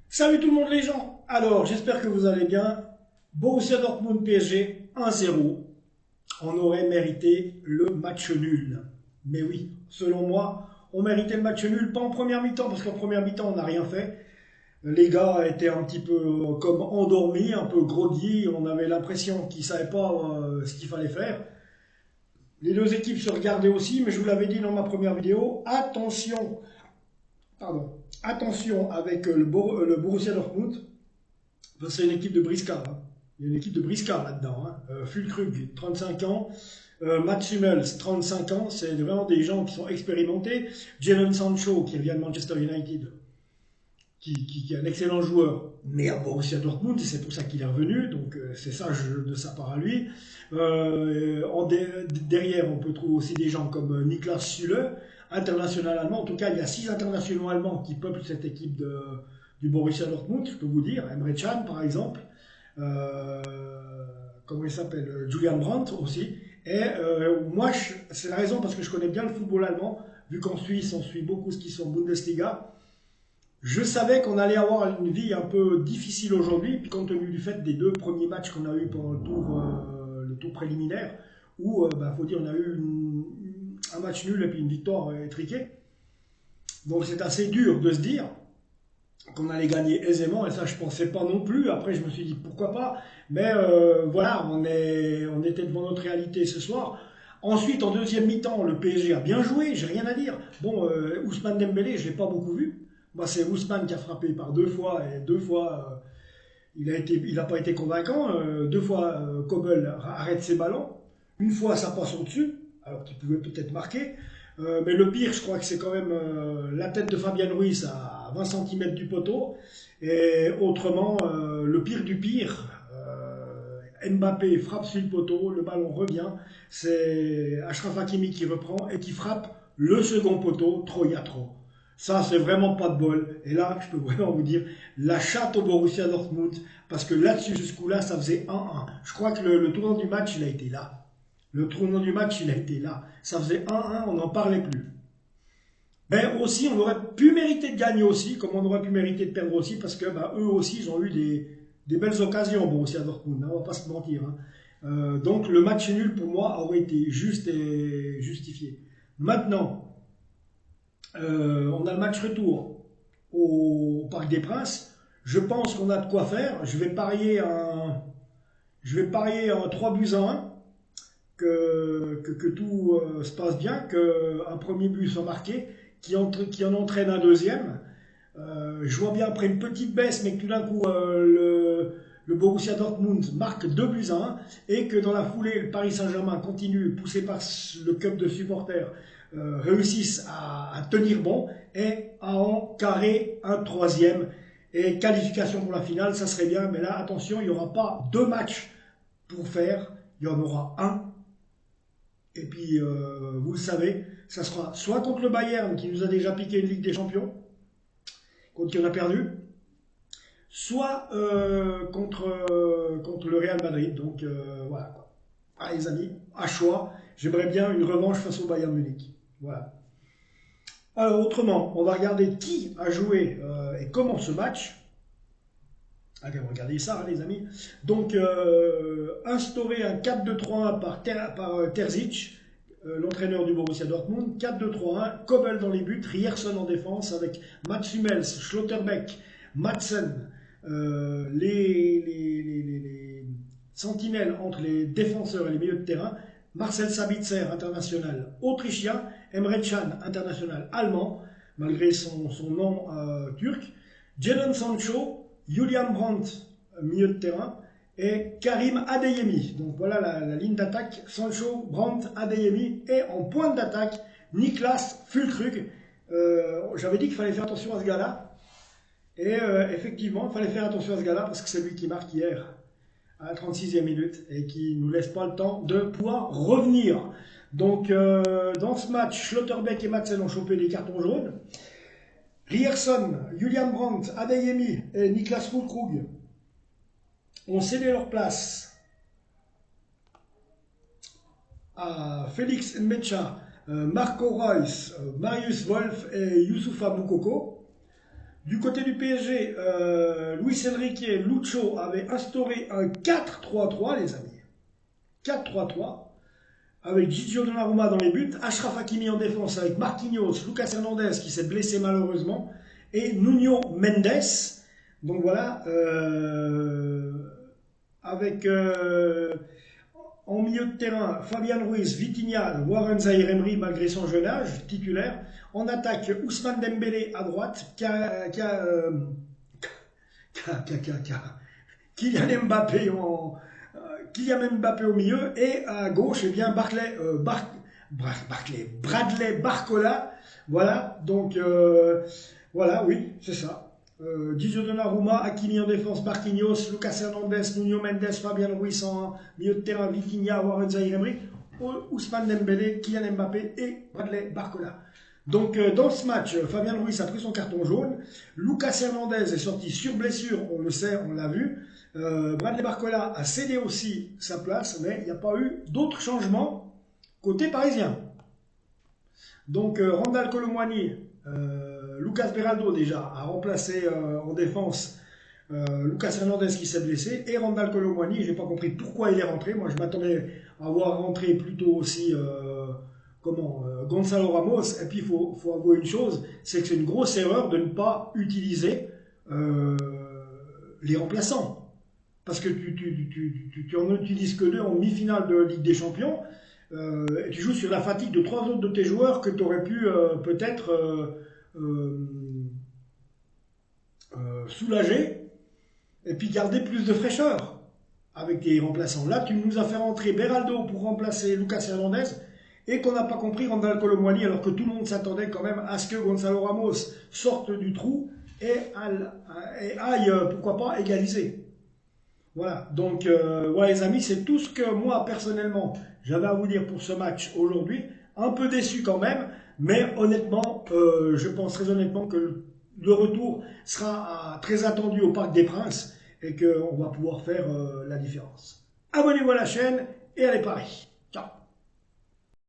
Salut tout le monde les gens. Alors, j'espère que vous allez bien. Borussia Dortmund PSG 1-0. On aurait mérité le match nul. Mais oui, selon moi, on méritait le match nul, pas en première mi-temps, parce qu'en première mi-temps, on n'a rien fait. Les gars étaient un petit peu comme endormis, un peu groggy. On avait l'impression qu'ils ne savaient pas ce qu'il fallait faire. Les deux équipes se regardaient aussi, mais je vous l'avais dit dans ma première vidéo, attention, pardon, attention avec le Borussia Dortmund. C'est une équipe de briscards, hein. Il y a une équipe de briscards là-dedans, hein. Füllkrug, 35 ans. Mats Hummels, 35 ans. C'est vraiment des gens qui sont expérimentés. Jadon Sancho, qui vient de Manchester United, qui est un excellent joueur, mais à Borussia Dortmund, c'est pour ça qu'il est revenu. Donc c'est sage de sa part à lui. Derrière, on peut trouver aussi des gens comme Niklas Süle, international allemand. En tout cas, il y a 6 internationaux allemands qui peuplent cette équipe du Borussia Dortmund, je peux vous dire. Emre Can, par exemple. Euh, Comment il s'appelle, Julian Brandt aussi. Et moi, c'est la raison parce que je connais bien le football allemand, vu qu'en Suisse, on suit beaucoup ce qui sont Bundesliga. Je savais qu'on allait avoir une vie un peu difficile aujourd'hui, puis compte tenu du fait des deux premiers matchs qu'on a eu pendant le tour préliminaire, où, faut dire, on a eu un match nul et puis une victoire étriquée. Donc c'est assez dur de se dire qu'on allait gagner aisément, et ça je pensais pas non plus. Après je me suis dit pourquoi pas, mais voilà, on était devant notre réalité ce soir. Ensuite en deuxième mi-temps, le PSG a bien joué, j'ai rien à dire. Bon, Ousmane Dembélé, je l'ai pas beaucoup vu. Moi c'est Ousmane qui a frappé par deux fois, et deux fois il n'a pas été convaincant. Deux fois Kobel arrête ses ballons, une fois ça passe au-dessus, alors qu'il pouvait peut-être marquer. Mais le pire, je crois que c'est quand même la tête de Fabien Ruiz à 20 cm du poteau. Et autrement, le pire du pire, Mbappé frappe sur le poteau, le ballon revient. C'est Achraf Hakimi qui reprend et qui frappe le second poteau, trop il y a trop. Ça, c'est vraiment pas de bol. Et là, je peux vraiment vous dire, la chatte au Borussia Dortmund, parce que là-dessus, jusqu'où-là, ça faisait 1-1. Je crois que le tournant du match, il a été là. Le tournant du match, il a été là. Ça faisait 1-1, on n'en parlait plus. Mais aussi, on aurait pu mériter de gagner aussi, comme on aurait pu mériter de perdre aussi, parce que eux aussi, ils ont eu des belles occasions, bon, aussi à Dortmund, hein, on va pas se mentir, hein. Donc le match nul, pour moi, aurait été juste et justifié. Maintenant, on a le match retour au Parc des Princes. Je pense qu'on a de quoi faire. Je vais parier un 3 buts à 1, que tout se passe bien, qu'un premier but soit marqué, qui en entraîne un deuxième. Je vois bien après une petite baisse, mais que tout d'un coup, le Borussia Dortmund marque 2 buts à 1, et que dans la foulée, le Paris Saint-Germain continue, poussé par le club de supporters, réussissent à tenir bon et à en carrer un troisième. Et qualification pour la finale, ça serait bien, mais là, attention, il n'y aura pas 2 matchs pour faire, il y en aura un. Et puis, vous le savez, ça sera soit contre le Bayern qui nous a déjà piqué une Ligue des Champions, contre qui on a perdu, soit contre le Real Madrid. Donc voilà quoi. Ah les amis, à choix, j'aimerais bien une revanche face au Bayern Munich. Voilà. Alors autrement, on va regarder qui a joué et comment ce match. Allez, regardez ça, hein, les amis. Donc, instaurer un 4-2-3-1 par Terzic, l'entraîneur du Borussia Dortmund. 4-2-3-1, Kobel dans les buts, Rierson en défense avec Mats Hummels, Schlotterbeck, Madsen, les sentinelles entre les défenseurs et les milieux de terrain. Marcel Sabitzer, international autrichien. Emre Can, international allemand, malgré son nom turc. Jadon Sancho, Julian Brandt, milieu de terrain, et Karim Adeyemi. Donc voilà la ligne d'attaque, Sancho, Brandt, Adeyemi, et en pointe d'attaque, Niklas Füllkrug. J'avais dit qu'il fallait faire attention à ce gars-là, et effectivement, il fallait faire attention à ce gars-là, parce que c'est lui qui marque hier, à la 36e minute, et qui ne nous laisse pas le temps de pouvoir revenir. Donc dans ce match, Schlotterbeck et Madsen ont chopé des cartons jaunes. Rierson, Julian Brandt, Adeyemi et Niklas Füllkrug ont cédé leur place à Félix Nmecha, Marco Reus, Marius Wolf et Youssoufa Moukoko. Du côté du PSG, Luis Enrique Lucho avait instauré un 4-3-3, les amis. 4-3-3. Avec Gigio Donnarumma dans les buts, Achraf Hakimi en défense avec Marquinhos, Lucas Hernandez qui s'est blessé malheureusement, et Nuno Mendes. Donc voilà, avec en milieu de terrain Fabian Ruiz, Vitinha, Warren Zaïre-Emery malgré son jeune âge, titulaire. En attaque, Ousmane Dembélé à droite, Kylian Mbappé Kylian Mbappé au milieu, et à gauche, eh bien, Bradley Barcola. Voilà, donc, voilà, oui, c'est ça. Gigio Donnarumma, Hakimi en défense, Marquinhos, Lucas Hernandez, Nuno Mendes, Fabian Ruiz en milieu de terrain, Vitinha, Warren Zaïre-Emery, Ousmane Dembélé, Kylian Mbappé et Bradley Barcola. Donc dans ce match, Fabian Ruiz a pris son carton jaune, Lucas Hernandez est sorti sur blessure, on le sait, on l'a vu, Bradley Barcola a cédé aussi sa place, mais il n'y a pas eu d'autres changements côté parisien. Donc Randal Kolo Muani, Lucas Beraldo déjà a remplacé en défense Lucas Hernandez qui s'est blessé, et Randal Kolo Muani, je n'ai pas compris pourquoi il est rentré. Moi je m'attendais à voir rentrer plutôt aussi Gonzalo Ramos. Et puis il faut avouer une chose, c'est que c'est une grosse erreur de ne pas utiliser les remplaçants. Parce que tu en utilises que 2 en demi-finale de Ligue des Champions, et tu joues sur la fatigue de 3 autres de tes joueurs que tu aurais pu peut-être soulager, et puis garder plus de fraîcheur avec tes remplaçants. Là, tu nous as fait rentrer Beraldo pour remplacer Lucas Hernandez, et qu'on n'a pas compris Randal Kolo Muani, alors que tout le monde s'attendait quand même à ce que Gonzalo Ramos sorte du trou et aille, pourquoi pas, égaliser. Voilà, donc voilà les amis, c'est tout ce que moi personnellement j'avais à vous dire pour ce match aujourd'hui. Un peu déçu quand même, mais honnêtement, je pense très honnêtement que le retour sera très attendu au Parc des Princes et qu'on va pouvoir faire la différence. Abonnez-vous à la chaîne et allez Paris. Ciao.